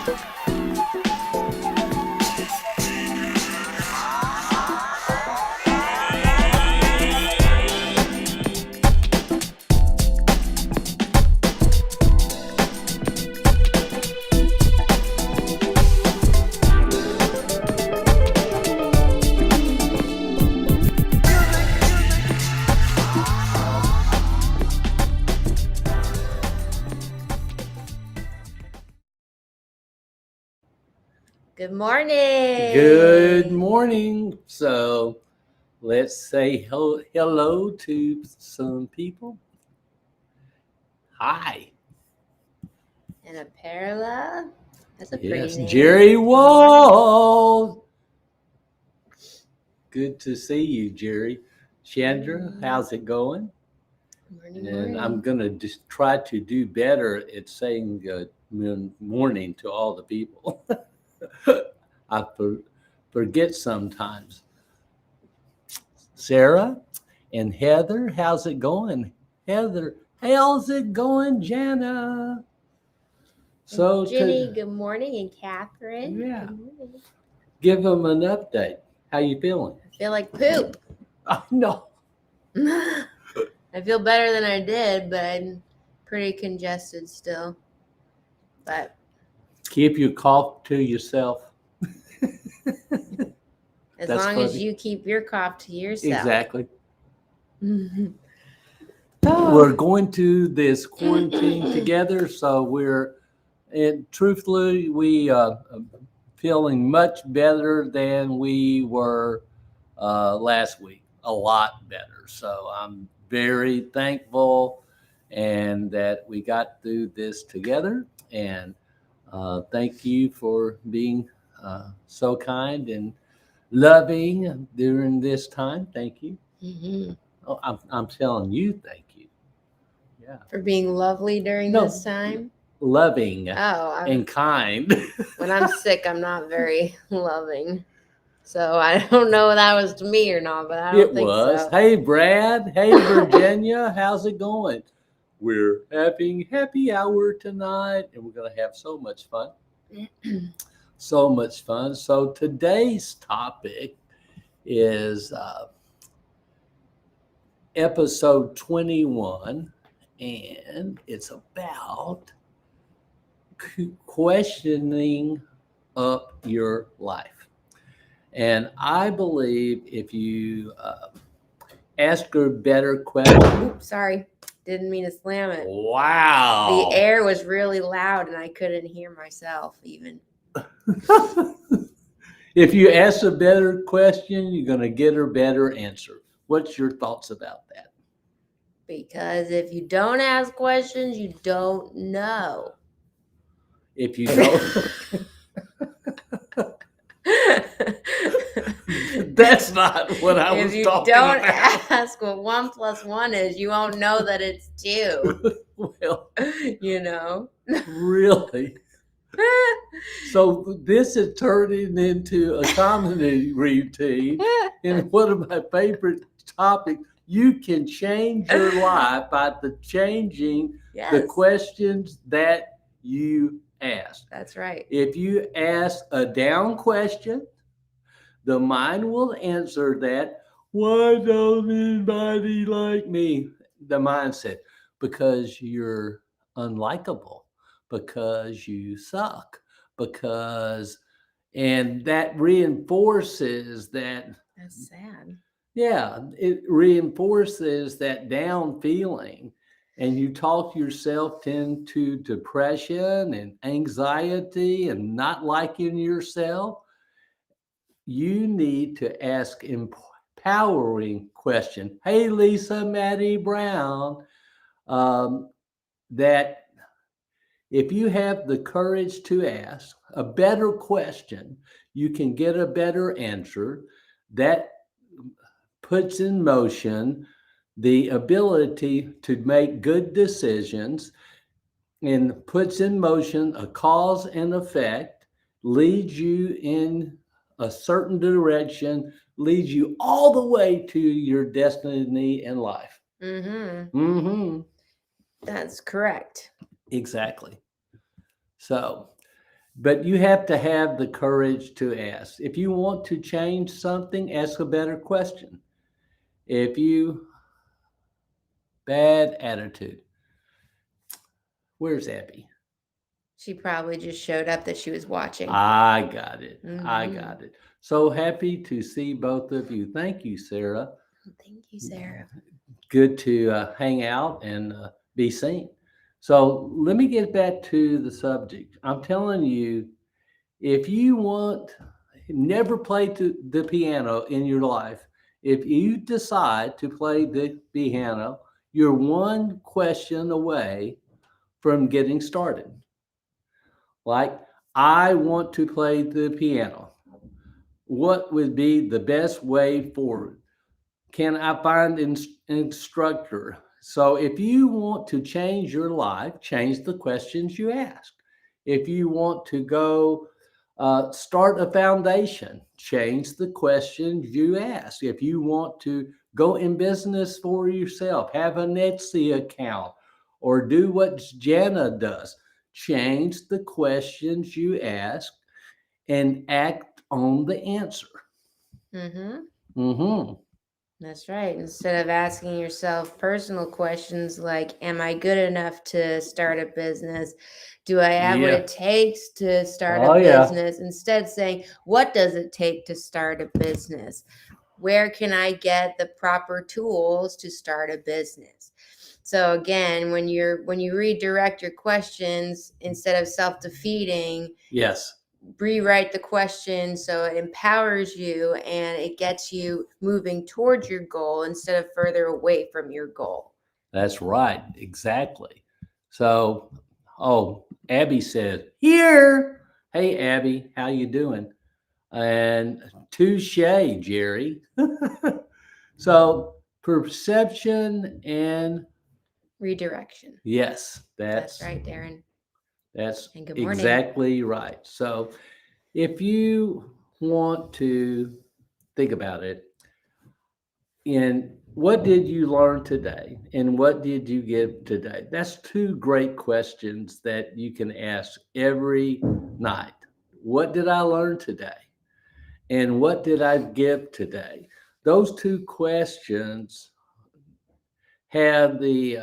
Good morning. Good morning. So let's say hello to some people. Hi. And a Perla. That's a pretty Yes, name. Jerry Wall. Good to see you, Jerry. Chandra, how's it going? Morning. I'm going to just try to do better at saying good morning to all the people. I forget sometimes. Sarah and Heather, how's it going? Heather, how's it going, Jana? So Jenny, good morning, and Catherine. Yeah. Good morning. Give them an update. How you feeling? I feel like poop. I know. I feel better than I did, but I'm pretty congested still. But keep your cough to yourself. as That's long funny. as you keep your cough to yourself. Exactly. We're going to this quarantine together, so truthfully, we feeling much better than we were last week. A lot better. So I'm very thankful and that we got through this together. And thank you for being so kind and loving during this time. Thank you. Mm-hmm. Oh, I'm telling you, thank you. Yeah. For being lovely during this time. Loving and kind. When I'm sick, I'm not very loving. So I don't know if that was to me or not, but I don't think so. Hey, Brad. Hey, Virginia. How's it going? We're having happy hour tonight, and we're going to have so much fun. So much fun. So today's topic is episode 21, and it's about questioning up your life. And I believe if you ask her better questions. Oops, sorry. Didn't mean to slam it. Wow. The air was really loud and I couldn't hear myself even. If you ask a better question, you're going to get a better answer. What's your thoughts about that? Because if you don't ask questions, you don't know. If you don't. That's not what I was talking about. If you don't ask what 1 + 1 is, you won't know that it's 2. Well, you know. Really? So this is turning into a comedy routine. And one of my favorite topics, you can change your life by changing the questions that you ask. That's right. If you ask a down question, the mind will answer that. Why don't anybody like me? The mind said, because you're unlikable, because you suck, and that reinforces that. That's sad. Yeah, it reinforces that down feeling. And you talk yourself into depression and anxiety and not liking yourself. You need to ask empowering question. Hey, Lisa Maddie Brown, that if you have the courage to ask a better question, you can get a better answer. That puts in motion the ability to make good decisions and puts in motion a cause and effect, leads you in a certain direction, leads you all the way to your destiny in life. That's correct. Exactly. So But you have to have the courage to ask. If you want to change something, ask a better question. If you bad attitude, where's Abby? She probably just showed up that she was watching. I got it. I Mhm. got it. So happy to see both of you. Thank you, Sarah. Thank you, Sarah. Good to hang out and be seen. So let me get back to the subject. I'm telling you, if you never played the piano in your life, if you decide to play the piano, you're one question away from getting started. Like, I want to play the piano. What would be the best way forward? Can I find an instructor? So if you want to change your life, change the questions you ask. If you want to go start a foundation, change the questions you ask. If you want to go in business for yourself, have an Etsy account, or do what Jana does, change the questions you ask and act on the answer. Mm-hmm. Mm-hmm. That's right. Instead of asking yourself personal questions like, am I good enough to start a business? Do I have what Yeah. it takes to start Oh, a yeah. business? Instead, saying, what does it take to start a business? Where can I get the proper tools to start a business? So again, when you redirect your questions instead of self-defeating, Yes. rewrite the question so it empowers you and it gets you moving towards your goal instead of further away from your goal. That's right. Exactly. So, oh, Abby said, here. Hey, Abby, how you doing? And touche, Jerry. So, perception and Redirection. yes, That's right, Darren. that's And good morning. exactly right. So, if you want to think about it, and what did you learn today? And what did you give today? That's two great questions that you can ask every night. What did I learn today? And what did I give today? Those two questions have the,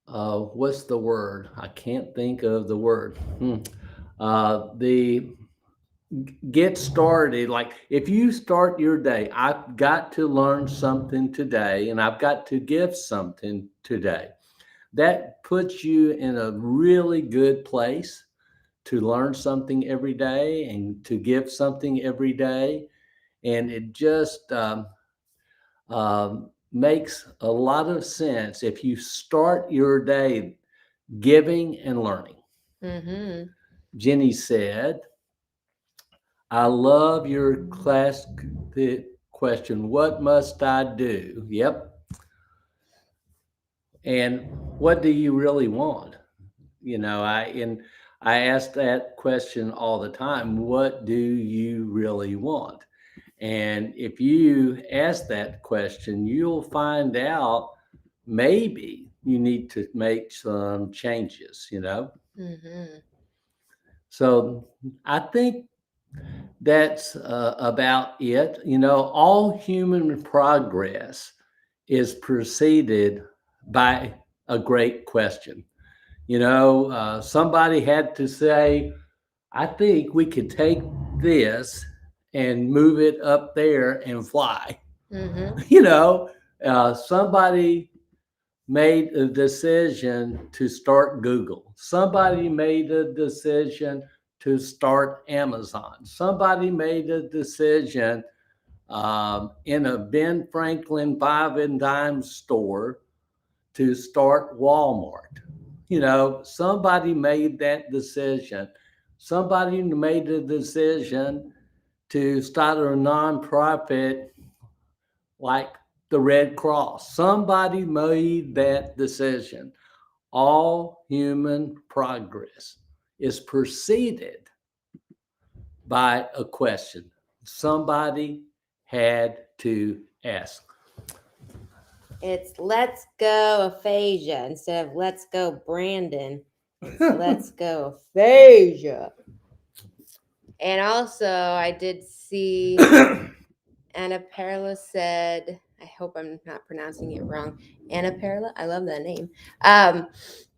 what's the word? I can't think of the word. The get started. Like, if you start your day, I've got to learn something today and I've got to give something today. That puts you in a really good place to learn something every day and to give something every day. And it just makes a lot of sense if you start your day giving and learning. Mm-hmm. Jenny said, I love your class question. What must I do? Yep. And what do you really want? I ask that question all the time. What do you really want? And if you ask that question, you'll find out maybe you need to make some changes. Mm-hmm. So I think that's about it. All human progress is preceded by a great question. Somebody had to say, I think we could take this and move it up there and fly. Mm-hmm. Somebody made a decision to start Google. Somebody made a decision to start Amazon. Somebody made a decision in a Ben Franklin five and dime store to start Walmart. Somebody made that decision. Somebody made a decision to start a nonprofit like the Red Cross. Somebody made that decision. All human progress is preceded by a question. Somebody had to ask. It's let's go aphasia instead of let's go Brandon. Let's go, aphasia. And also, I did see Anna Perla said, I hope I'm not pronouncing it wrong. Anna Perla, I love that name.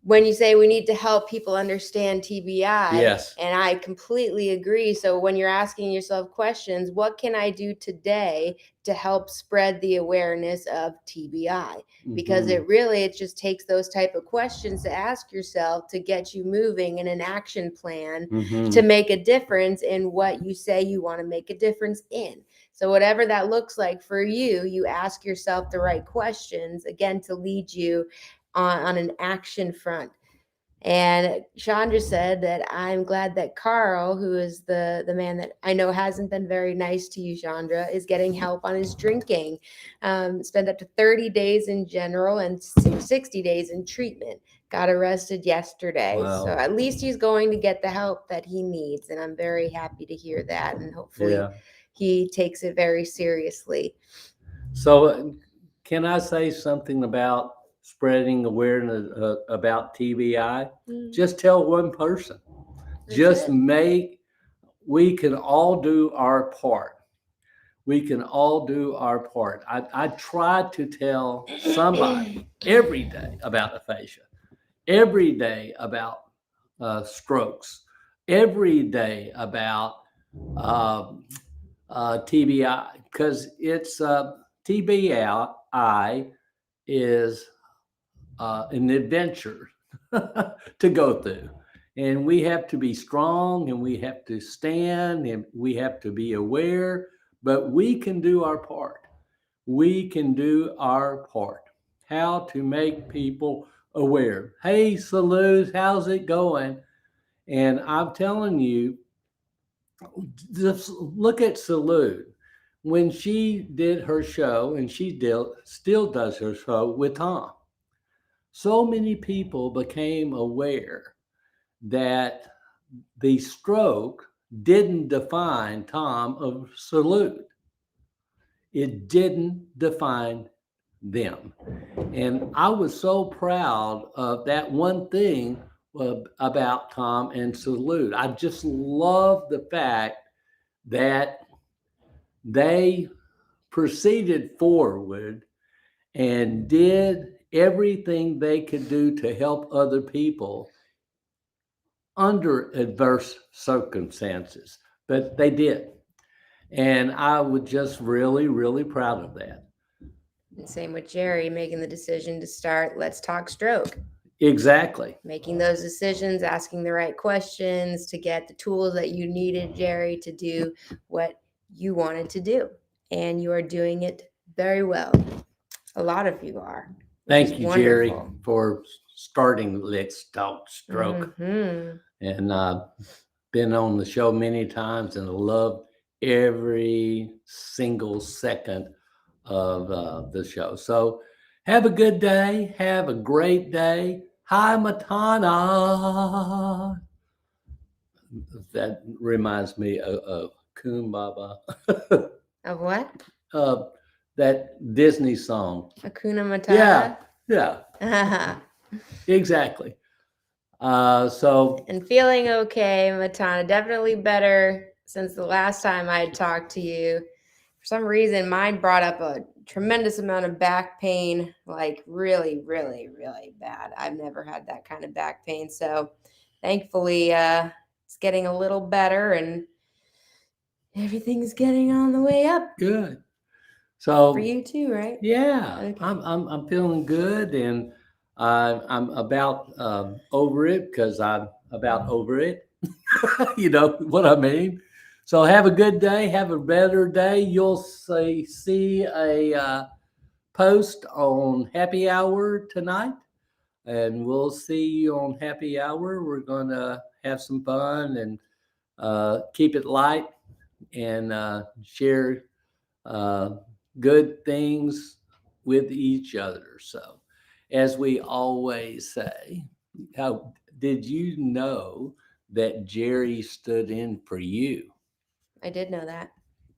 When you say we need to help people understand TBI, Yes. and I completely agree. So when you're asking yourself questions, what can I do today to help spread the awareness of TBI? Because it just takes those type of questions to ask yourself to get you moving in an action plan to make a difference in what you say you want to make a difference in. So whatever that looks like for you, you ask yourself the right questions, again, to lead you on an action front. And Chandra said that I'm glad that Carl, who is the man that I know hasn't been very nice to you, Chandra, is getting help on his drinking. Spent up to 30 days in general and 60 days in treatment. Got arrested yesterday. Wow. So at least he's going to get the help that he needs. And I'm very happy to hear that. And hopefully he takes it very seriously. So, can I say something about spreading awareness about TBI? Just tell one person. That's it. We can all do our part. We can all do our part. I try to tell somebody every day about aphasia, every day about strokes, every day about TBI, because it's TBI is an adventure to go through. And we have to be strong and we have to stand and we have to be aware, but we can do our part. We can do our part. How to make people aware. Hey, Salute, how's it going? And I'm telling you, just look at Salute. When she did her show, and still does her show with Tom, so many people became aware that the stroke didn't define Tom of Salute. It didn't define them. And I was so proud of that one thing about Tom and Salute. I just love the fact that they proceeded forward and did everything they could do to help other people under adverse circumstances, but they did. And I was just really, really proud of that. And same with Jerry making the decision to start Let's Talk Stroke. Exactly. Making those decisions, asking the right questions to get the tools that you needed, Jerry, to do what you wanted to do. And you are doing it very well. A lot of you are. Thank you, Jerry, for starting Let's Talk Stroke. Mm-hmm. And I've been on the show many times and loved every single second of the show. So have a good day. Have a great day. Hi, Matana. That reminds me of Kumbaba. Of what? That Disney song. Hakuna Matata? Yeah, exactly. So and feeling okay, Matana. Definitely better since the last time I had talked to you. For some reason, mine brought up a tremendous amount of back pain, like really, really, really bad. I've never had that kind of back pain. So thankfully, it's getting a little better and everything's getting on the way up. Good. So for you too, right? Yeah, Okay. I'm feeling good, and I'm about over it because I'm about over it. You know what I mean? So have a good day. Have a better day. You'll see a post on Happy Hour tonight, and we'll see you on Happy Hour. We're going to have some fun and keep it light and share good things with each other. So, as we always say, how did you know that Jerry stood in for you? I did know that.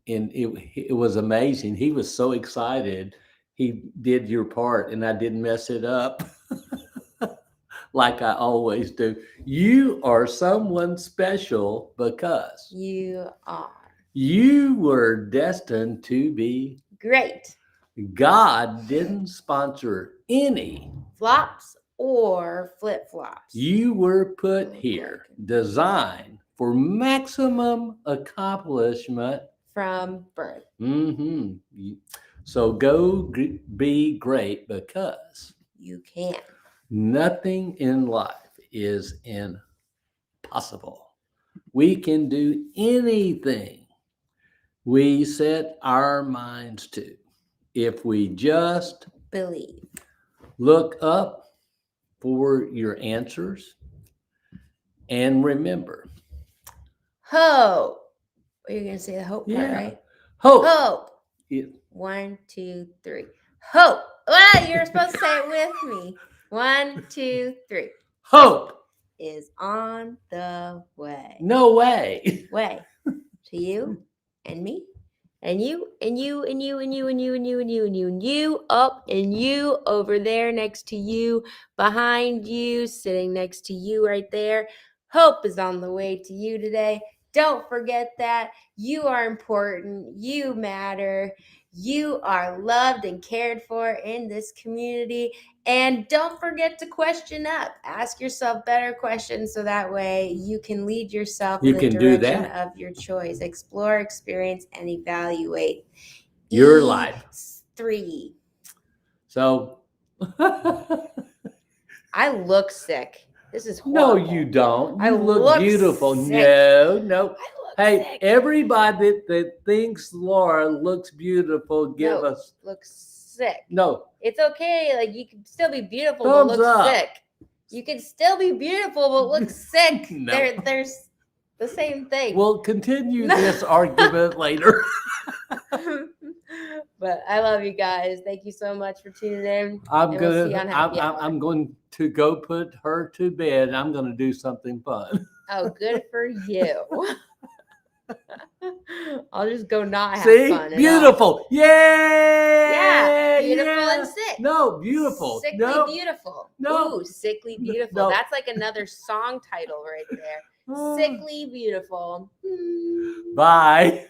And it was amazing. He was so excited. He did your part, and I didn't mess it up like I always do. You are someone special because You are you were destined to be. great. God didn't sponsor any. Flops or flip flops? You were put here, designed for maximum accomplishment. From birth. So go be great because You can. nothing in life is impossible. We can do anything we set our minds to if we just Believe. look up for your answers and remember. Hope. You're going to say the hope part, Yeah. right? Hope. Hope. Yeah. 1, 2, 3. Hope. Ah, you're supposed to say it with me. 1, 2, 3. Hope. Is on the way. No way. Way. To you and me. And you, and you, and you, and you, and you, and you, and you, and you, and you, up, and you, over there next to you, behind you, sitting next to you right there. Hope is on the way to you today. Don't forget that. You are important. You matter. You are loved and cared for in this community. And don't forget to question up. Ask yourself better questions so that way you can lead yourself You in the can do direction that. of your choice. Explore, experience, and evaluate. Your life. 3. So I look sick. This is no, horrible. you don't. I You look look beautiful. sick. No. I look Hey, sick. everybody that thinks Laura looks beautiful, give No. us Look sick. no. It's okay. Like, you can still be beautiful Thumbs but look up. sick. You can still be beautiful but look sick. No. There's the same thing. We'll continue this argument later. But I love you guys. Thank you so much for tuning in. I'm And we'll gonna. see you on Happy Hour. I'm going to go put her to bed. I'm going to do something fun. Oh, good for you. I'll just go not have See, fun. at all. beautiful. Yay! Yeah, beautiful yeah. and sick. No, beautiful. Sickly no. beautiful. No. Ooh, sickly beautiful. No. That's like another song title right there. Sickly beautiful. Bye.